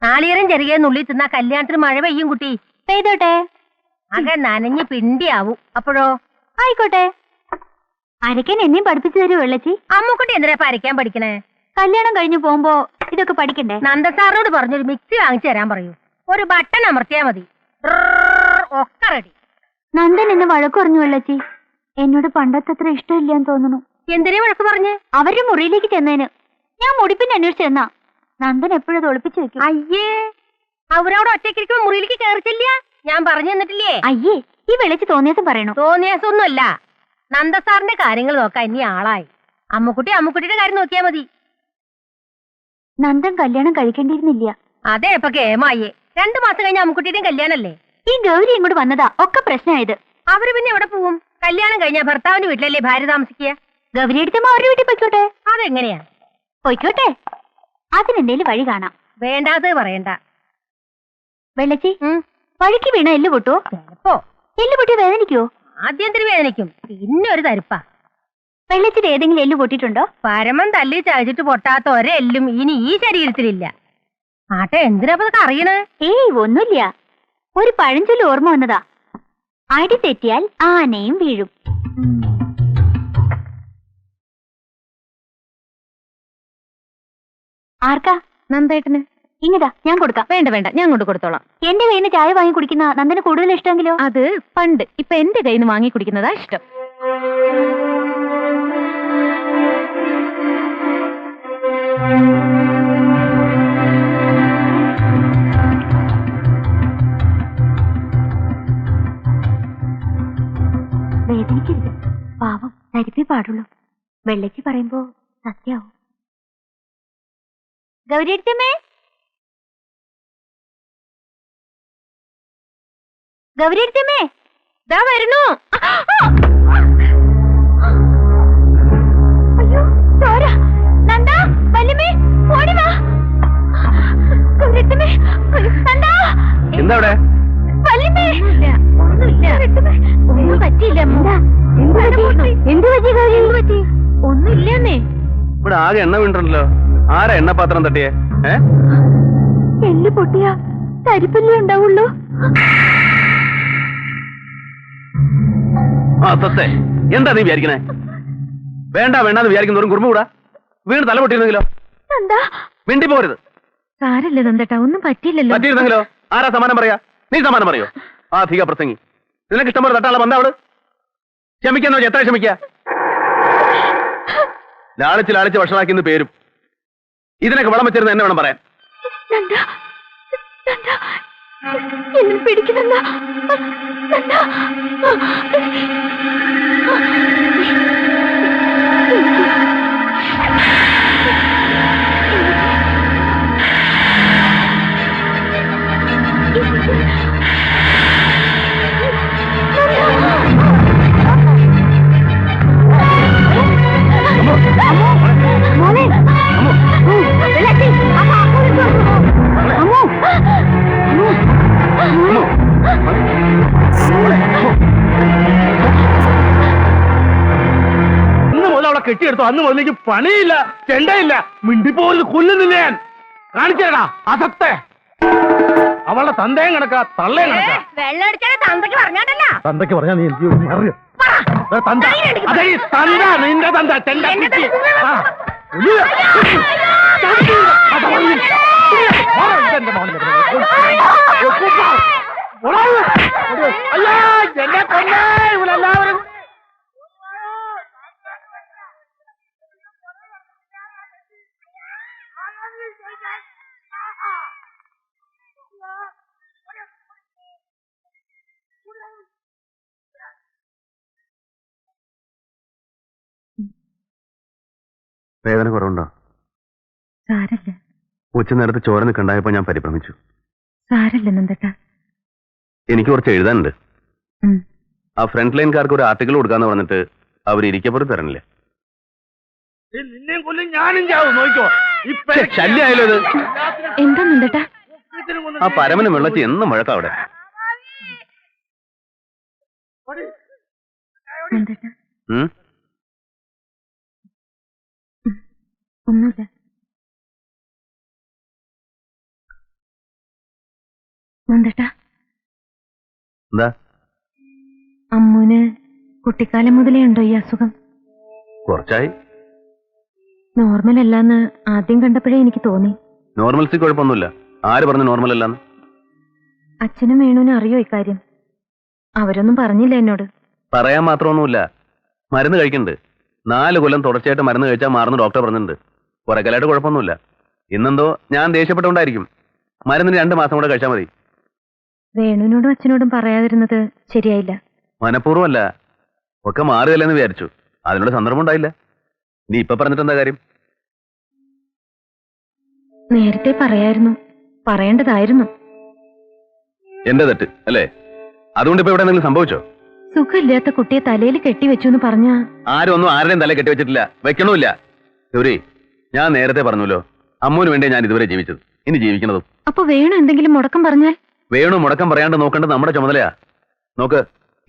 നാളികേരം ചെറിയ നുള്ളി തിന്നാ കല്യാണത്തിന് മഴ പെയ്യും കുട്ടി. പെയ്തോട്ടെ. അക നനഞ്ഞ് പിണ്ടിയാവും. അപ്പോഴോ? ആയിക്കോട്ടെ. അരയ്ക്കാൻ എന്നെയും പഠിപ്പിച്ചു തരൂ വെള്ളച്ചി. അമ്മുക്കുട്ടി എന്തിനാ അരയ്ക്കാൻ പഠിക്കണേ? കല്യാണം കഴിഞ്ഞു പോകുമ്പോ ഇതൊക്കെ പഠിക്കണ്ടേ? നന്ദസാറിനോട് പറഞ്ഞൊരു മിക്സി വാങ്ങിച്ചു തരാൻ പറയൂ. ഒരു ബട്ടൺ അമർത്തിയാ മതി, ഒക്കെ റെഡി. നന്ദൻ എന്നെ വഴക്ക് പറഞ്ഞു വെള്ളച്ചി. എന്നോട് പണ്ടത്തത്ര ഇഷ്ടമില്ലാന്ന് തോന്നുന്നു. എന്തിനാ വഴക്ക് പറഞ്ഞ്? അവരുടെ മുറിയിലേക്ക് ചെന്നേന്. ഞാൻ മുടിപ്പിന്റെ അന്വേഷിച്ചെന്നാ. നന്ദൻ എപ്പോഴും ഒളിപ്പിച്ചു വെക്കും. അയ്യേ, അവരോട് ഒറ്റയ്ക്കിരിക്കുമ്പോ മുറിയിലേക്ക് കയറിച്ചില്ല. ഞാൻ പറഞ്ഞു തന്നിട്ടില്ലേ? അയ്യേ, ഈ വെളിച്ച് തോന്നിയാസം പറയണു. തോന്നിയാസൊന്നുമല്ല, നന്ദസാറിന്റെ കാര്യങ്ങൾ നോക്കാൻ ഇനി ആളായി. അമ്മുക്കുട്ടിയുടെ കാര്യം നോക്കിയാ മതി. നന്ദൻ കല്യാണം കഴിക്കേണ്ടിയിരുന്നില്ല. അതെ, ഇപ്പൊ കേമായേ. 2 മാസം കഴിഞ്ഞ അമ്മുക്കുട്ടിയുടെയും കല്യാണല്ലേ. ഈ ഗൗരി ഇങ്ങോട്ട് വന്നതാ ഒക്കെ പ്രശ്നമായത്. അവര് പിന്നെ എവിടെ പോവും? കല്യാണം കഴിഞ്ഞാ ഭർത്താവിന്റെ വീട്ടിലല്ലേ ഭാര്യ താമസിക്കുക. ഗൗരി എടുത്തമ്മ അവരുടെ വീട്ടിൽ പോയിക്കോട്ടെ. അതെങ്ങനെയാ? പോയിക്കോട്ടെ, അതിനെന്തേലും വഴി കാണാം. വേണ്ടാത് പറയണ്ട വെള്ളച്ചി. വഴിക്ക് വീണ എല്ല് പൊട്ടുവോ? ചിലപ്പോ. എല്ല് പൊട്ടി വേദനിക്കോ? ആദ്യത്തിന് വേദനിക്കും, പിന്നെ ഒരു തരിപ്പാ. വെള്ളച്ചിട്ട് ഏതെങ്കിലും എല്ല് പൊട്ടിയിട്ടുണ്ടോ? പരമം തല്ലി ചതച്ചിട്ട് പൊട്ടാത്ത ഒരെല്ലും ഇനി ഈ ശരീരത്തിലില്ല. ആട്ടെ, എന്തിനാ അറിയണേ? ഏയ് ഒന്നുമില്ല, ഒരു പഴഞ്ചൊല്ല് ഓർമ്മ വന്നതാ. അടി തെറ്റിയാൽ ആനയും വീഴും. ആർക്കാ? നന്ദേട്ടന്. ഇങ്ങതാ, ഞാൻ കൊടുക്കാം. വേണ്ട വേണ്ട, ഞാൻ കൊണ്ട് കൊടുത്തോളാം. എന്റെ കയ്യിൽ നിന്ന് ചായ വാങ്ങി കുടിക്കുന്ന നന്ദന് കൂടുതൽ ഇഷ്ടമെങ്കിലോ? അത് പണ്ട്. ഇപ്പൊ എന്റെ കയ്യിൽ നിന്ന് വാങ്ങി കുടിക്കുന്നതാ ഇഷ്ടം. വേദനിക്കരുത്, പാവം, തരിപ്പേ പാടുള്ളൂ. വെള്ളച്ചി പറയുമ്പോ സത്യാവും. ഗൗരിയമ്മേ, ഗൗരിയമ്മേ, ദാ വരുന്നു. അയ്യോ, ചോര. നന്ദ, വല്യമ്മേ, ഓടി വാ. ഗൗരിയമ്മേ, നന്ദ. എന്താ അവിടെ? വല്യമ്മേ, ഒന്നും പറ്റിയില്ല. എന്ത് പറ്റി? ഒന്നുമില്ലെന്നേ. ഇവിടെ ആകെ എണ്ണ വീണ്ടല്ലോ. ആരാ എണ്ണപാത്രം തട്ടിയേ? എല്ല് പൊട്ടിയാ തരിപ്പല്ലേ ഉണ്ടാവുള്ളൂ. ആ സത്തെ, എന്താ നീ വിചാരിക്കണേ? വേണ്ടെന്ന് വിചാരിക്കുന്നവരും കുറുമ്പ് കൂടാ. വീണ് തല പൊട്ടിയിരുന്നെങ്കിലോ? മിണ്ടി പോരുത്. സാരല്ലേ നന്ദേട്ടാ, ഒന്നും പറ്റിയില്ലല്ലോ. പറ്റിയിരുന്നെങ്കിലോ? ആരാ സമാനം പറയാ? നീ സമാനം പറയോ? ആ അധിക പ്രസംഗി. നിനക്ക് ഇഷ്ടം പോലെ തട്ടാളെ വന്ന അവള് ക്ഷമിക്കുന്നോ? എത്ര ക്ഷമിക്ക? ലാളിച്ച് വഷളാക്കിന്ന് പേരും. ഇതിനൊക്കെ വളം വെച്ചിരുന്ന എന്നെ വേണം പറയാൻ. പിടിക്കുന്ന ഇന്ന് മുതൽ അവളെ കെട്ടിയെടുത്തു. അന്ന് മുതലേക്ക് പണിയില്ല, ചെണ്ടയില്ല, മിണ്ടിപ്പോലും കൊല്ലുന്നില്ല ഞാൻ. കാണിച്ചേടാ അസത്തെ. അവളുടെ തന്തയും കണക്കാ, തള്ളയും കണക്കാ. തന്തയ്ക്ക് പറഞ്ഞാ നീ എന്ത് അറിയോ? തന്ത, അതെ തന്ത, നിന്റെ തന്ത ചെണ്ട. എന്നെ കൊന്നേ ഇവരെല്ലാവരും. വേദന കുറവുണ്ടോ? സാരല്ല. ഉച്ച നേരത്ത് ചോര നിൽക്കണ്ടായപ്പോ ഞാൻ പരിഭ്രമിച്ചു. സാരല്ല നന്ദേട്ടാ. എനിക്ക് കുറച്ച് എഴുതാനുണ്ട്. ആ ഫ്രണ്ട് ലൈൻകാർക്ക് ഒരു ആർട്ടിക്കിൾ കൊടുക്കാന്ന് പറഞ്ഞിട്ട് അവർ ഇരിക്കപ്പുറത്ത് തരണില്ല. ശല്യായാലോ ഇത്? എന്താ നന്ദേട്ടാ? ആ പരമനും വെള്ളച്ചി എന്നും വഴക്കാം അവിടെ. നന്ദേട്ടാ, ഒന്നുമില്ല. നന്ദേട്ടാ, എന്താ? അമ്മൂന് കുട്ടിക്കാലം മുതലേ ഉണ്ടോ ഈ അസുഖം? കുറച്ചായി. നോർമൽ അല്ലാന്ന് ആദ്യം കണ്ടപ്പോഴേ എനിക്ക് തോന്നി. നോർമൽസി കുഴപ്പമൊന്നുമില്ല. ആര് പറഞ്ഞു നോർമൽ അല്ലാന്ന്? അച്ഛനും വേണുവിനും അറിയോ ഇക്കാര്യം? അവരൊന്നും പറഞ്ഞില്ല എന്നോട്. പറയാൻ മാത്രമൊന്നുമില്ല. മരുന്ന് കഴിക്കുന്നുണ്ട്. 4 കൊല്ലം തുടർച്ചയായിട്ട് മരുന്ന് കഴിച്ചാൽ മാറുന്ന ഡോക്ടർ പറഞ്ഞിട്ടുണ്ട്. കുറെ കാലമായിട്ട് കുഴപ്പമൊന്നുമില്ല. ഇന്നെന്തോ ഞാൻ ദേഷ്യപ്പെട്ടുകൊണ്ടായിരിക്കും. മരുന്നിന് 2 മാസം കൂടെ കഴിച്ചാൽ മതി. വേണുവിനോടും അച്ഛനോടും പറയാതിരുന്നത് ശരിയായില്ല. മനഃപൂർവ്വമല്ല, ഒക്കെ മാറുകയല്ലെന്ന് വിചാരിച്ചു. അതിനുള്ള സന്ദർഭം ഉണ്ടായില്ല. നീ ഇപ്പൊ പറഞ്ഞിട്ട് എന്താ കാര്യം? നേരത്തെ പറയായിരുന്നു, പറയേണ്ടതായിരുന്നു. എന്റെ തെറ്റ് അല്ലേ? അതുകൊണ്ട് ഇപ്പൊ ഇവിടെ എന്തെങ്കിലും സംഭവിച്ചോ? സുഖമില്ലാത്ത കുട്ടിയെ തലയിൽ കെട്ടിവെച്ചു എന്ന് പറഞ്ഞ ആരും ഒന്നും ആരുടെയും തല കെട്ടിവെച്ചിട്ടില്ല, വെക്കണമില്ല. ഗൗരി, ഞാൻ നേരത്തെ പറഞ്ഞല്ലോ, അമ്മൂന് വേണ്ടി ഞാൻ ഇതുവരെ ജീവിച്ചത്, ഇനി ജീവിക്കുന്നതും. അപ്പൊ വേണു എന്തെങ്കിലും മുടക്കം പറഞ്ഞാൽ? വേണു മുടക്കം പറയാണ്ട് നോക്കേണ്ടത് നമ്മുടെ ചുമതലയാ. നോക്ക്,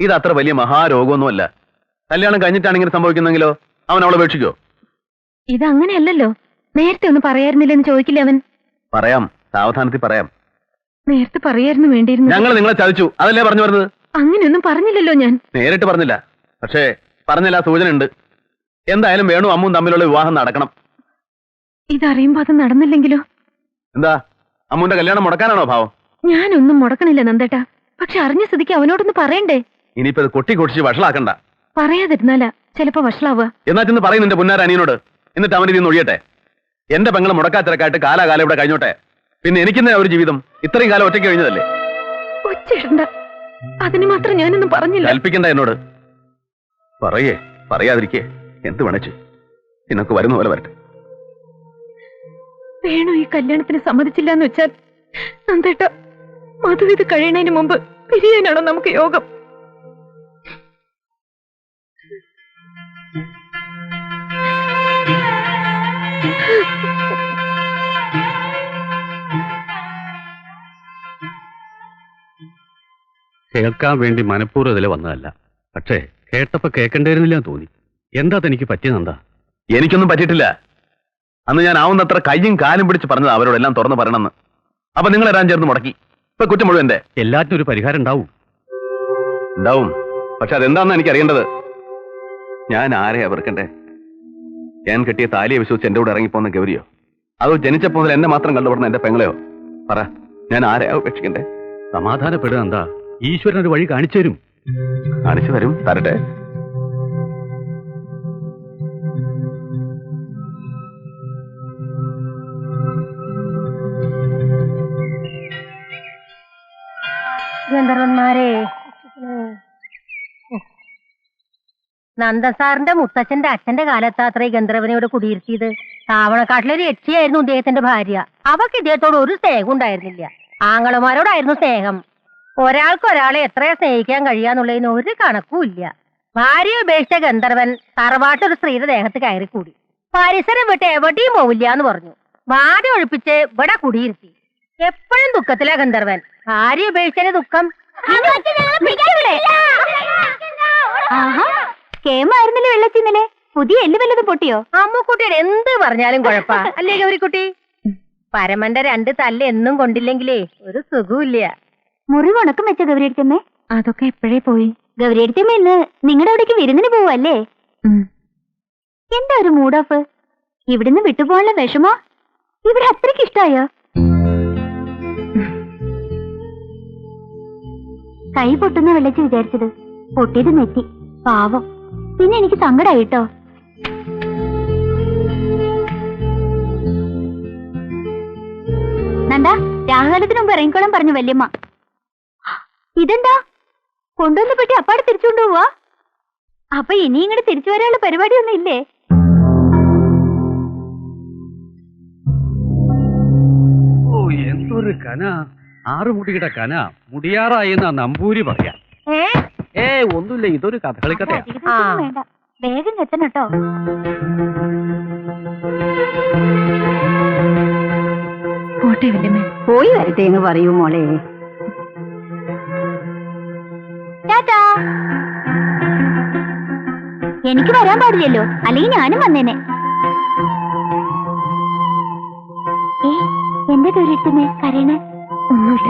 ഇത് അത്ര വലിയ മഹാരോഗമൊന്നുമല്ല. കല്യാണം കഴിഞ്ഞിട്ടാണ് ഇങ്ങനെ സംഭവിക്കുന്നെങ്കിലോ അവൻ അവളെ ഉപേക്ഷിക്കോ? ഇതങ്ങനെയല്ലല്ലോ. നേരത്തെ ഒന്ന് പറയായിരുന്നില്ലെന്ന് ചോദിക്കില്ല അവൻ? പറയാം, സാവധാനത്തിൽ പറയാം. നേരത്തെ പറയായിരുന്നു വേണ്ടിയിരുന്നു. ഞങ്ങൾ നിങ്ങളെ ചതിച്ചു, അതല്ലേ പറഞ്ഞു വരുന്നത്? അങ്ങനെയൊന്നും പറഞ്ഞില്ലല്ലോ ഞാൻ. നേരിട്ട് പറഞ്ഞില്ല, പക്ഷേ പറഞ്ഞില്ല, സൂചന ഉണ്ട്. എന്തായാലും വേണു അമ്മും തമ്മിലുള്ള വിവാഹം നടക്കണം. ഇതറിയുമ്പോ അത് നടന്നില്ലെങ്കിലോ? എന്താ, അമ്മുന്റെ കല്യാണം മുടക്കാനാണോ ഭാവം? ഞാനൊന്നും മുടക്കണില്ല നന്ദേട്ടാ. പക്ഷെ അറിഞ്ഞ സ്ഥിതിക്ക് അവനോടൊന്ന് പറയണ്ടേ? ഇനിയിപ്പോ ഇത് കൊട്ടിക്കൊടിച്ച് വഷളാക്കണ്ട. പറയാതിരുന്നാലാ ചിലപ്പോ വഷളാവുക. എന്നാ ചെന്ന് പറയും നിന്റെ പുന്നാര അനിയനോട്. എന്നിട്ട് അവൻ ഇതിന്ന് ഒഴിയട്ടെ. എന്റെ പെങ്ങളെ മുടക്കാത്തിരക്കായിട്ട് കാലാകാലം ഇവിടെ കഴിഞ്ഞോട്ടെ. പിന്നെ എനിക്കെന്താ ഒരു ജീവിതം? ഇത്രയും കാലം ഒറ്റയ്ക്ക് കഴിഞ്ഞതല്ലേ? ഒച്ചയിടണ്ട, അതിന് മാത്രം ഞാനൊന്നും പറഞ്ഞില്ല. കൽപ്പിക്കണ്ട എന്നോട്. പറയേ, പറയാതിരിക്കേ, എന്ത് വേണച്ചു നിനക്ക് വരുന്ന പോലെ വരട്ടെ. വേണു ഈ കല്യാണത്തിന് സമ്മതിച്ചില്ല എന്ന് വെച്ചാൽ നന്ദേട്ട, മധു ഇത് കഴിയണതിന് മുമ്പ് പിരിയാനാണോ നമുക്ക് യോഗം? കേൾക്കാൻ വേണ്ടി മനഃപൂർവ്വം ഇതിൽ വന്നതല്ല. പക്ഷേ കേട്ടപ്പോ കേൾക്കണ്ടായിരുന്നില്ല തോന്നി. എന്താ തനിക്ക് പറ്റിയതെന്താ? എനിക്കൊന്നും പറ്റിയിട്ടില്ല. അന്ന് ഞാൻ ആവുന്നത്ര കയ്യും കാലും പിടിച്ച് പറഞ്ഞത് അവരോടെല്ലാം തുറന്ന് പറയണമെന്ന്. അപ്പൊ നിങ്ങൾ എല്ലാം ചേർന്ന് മുടക്കി. ഇപ്പൊ കുറ്റം മുഴുവൻ എന്റെ. എല്ലാറ്റിനും ഒരു പരിഹാരം ഉണ്ടാവും. ഉണ്ടാവും, പക്ഷെ അതെന്താണെന്ന് എനിക്ക് അറിയേണ്ടത്. ഞാൻ ആരെയാ വെറുക്കണ്ടേ? ഞാൻ കെട്ടിയ താലിയെ വിശ്വസിച്ച് എന്റെ കൂടെ ഇറങ്ങിപ്പോന്ന ഗൗരിയോ, അതോ ജനിച്ചപ്പോൾ മുതൽ എന്നെ മാത്രം കണ്ടുപടുന്ന എന്റെ പെങ്ങളെയോ? പറ, ഞാൻ ആരെയാ ഉപേക്ഷിക്കണ്ടേ? സമാധാനപ്പെടുക. എന്താ, ഈശ്വരൻ ഒരു വഴി കാണിച്ചു തരും. കാണിച്ചു തരും, തരട്ടെ. ഗന്ധർവന്മാരെ, നന്ദസാറിന്റെ മുത്തച്ഛന്റെ അച്ഛന്റെ കാലത്താത്ര ഈ ഗന്ധർവനോട് കുടിയിരുത്തിയത്. താവണക്കാട്ടിലൊരു യക്ഷിയായിരുന്നു ഇദ്ദേഹത്തിന്റെ ഭാര്യ. അവക്ക് ഇദ്ദേഹത്തോട് ഒരു സ്നേഹം ഉണ്ടായിരുന്നില്ല. ആങ്ങളമാരോടായിരുന്നു സ്നേഹം. ഒരാൾക്കൊരാളെ എത്രയാ സ്നേഹിക്കാൻ കഴിയാന്നുള്ളതിന് ഒരു കണക്കുമില്ല. ഭാര്യ ഉപേക്ഷിച്ച ഗന്ധർവൻ തറവാട്ടൊരു സ്ത്രീയുടെ ദേഹത്ത് കയറിക്കൂടി. പരിസരം വിട്ട് എവിടെയും പോവില്ല എന്ന് പറഞ്ഞു. ഭാര്യ ഒഴിപ്പിച്ച് ഇവിടെ കുടിയിരുത്തി. എപ്പോഴും ദുഃഖത്തിലാ ഗന്ധർവൻ. ഭാര്യ ഉപേക്ഷിച്ചതിന് ദുഃഖം. കേമായിരുന്നില്ലേ വെള്ളച്ചിന്നലെ? പുതിയ എല്ല് വല്ലതും പൊട്ടിയോ? അമ്മുക്കുട്ടിയുടെ എന്ത് പറഞ്ഞാലും കുഴപ്പാ അല്ലേ ഗൗരിക്കുട്ടി? പരമന്റെ 2 തല്ല് എന്നും കൊണ്ടില്ലെങ്കിലേ ഒരു സുഖമില്ല. മുറിവ് ഉണക്കം വെച്ച ഗൗരിയടുത്തമ്മേ? അതൊക്കെ എപ്പോഴേ പോയി. ഗൗരിയടുത്തമ്മ ഇന്ന് നിങ്ങളുടെ അവിടേക്ക് വിരുന്നിന് പോവല്ലേ? എന്താ ഒരു മൂഡ് ഓഫ്? ഇവിടുന്ന് വിട്ടുപോകാനുള്ള വിഷമോ? ഇവിടെ അത്രയ്ക്ക് ഇഷ്ടായോ? കൈ പൊട്ടുന്ന വെള്ളച്ച് വിചാരിച്ചത്, പൊട്ടിയത് നെറ്റി. പാവം. പിന്നെ എനിക്ക് സങ്കടായിട്ടോ. നന്ദാ, രാഹുകാലത്തിന് മുമ്പ് ഇറങ്ങിക്കോളാൻ പറഞ്ഞു വല്യമ്മ. ഇതെന്താ കൊണ്ടുവന്ന പെട്ടി അപ്പാടെ തിരിച്ചുകൊണ്ടു പോവാ? അപ്പൊ ഇനി ഇങ്ങോട്ട് തിരിച്ചു വരാനുള്ള പരിപാടിയൊന്നും ഇല്ലേ? ഓ, എന്തൊരു കന! 6 മുടിയുടെ കന മുടിയാറായി എന്നാ നമ്പൂരി പറയാ. ഒന്നുമില്ല, ഇതൊരു കഥകളിക്കഥയാ. വേണ്ട, വേഗം എത്തണം കേട്ടോ. പോട്ടെ വല്യമ്മേ. പോയി വരട്ടെ എന്ന് പറയൂ മോളെ. ടാറ്റാ. എനിക്ക് വരാൻ പാടില്ലല്ലോ, അല്ലെങ്കിൽ ഞാനും വന്നേനെ. എന്താ ദൂരത്തുമേ കരയണേ? ഒന്നുമില്ല.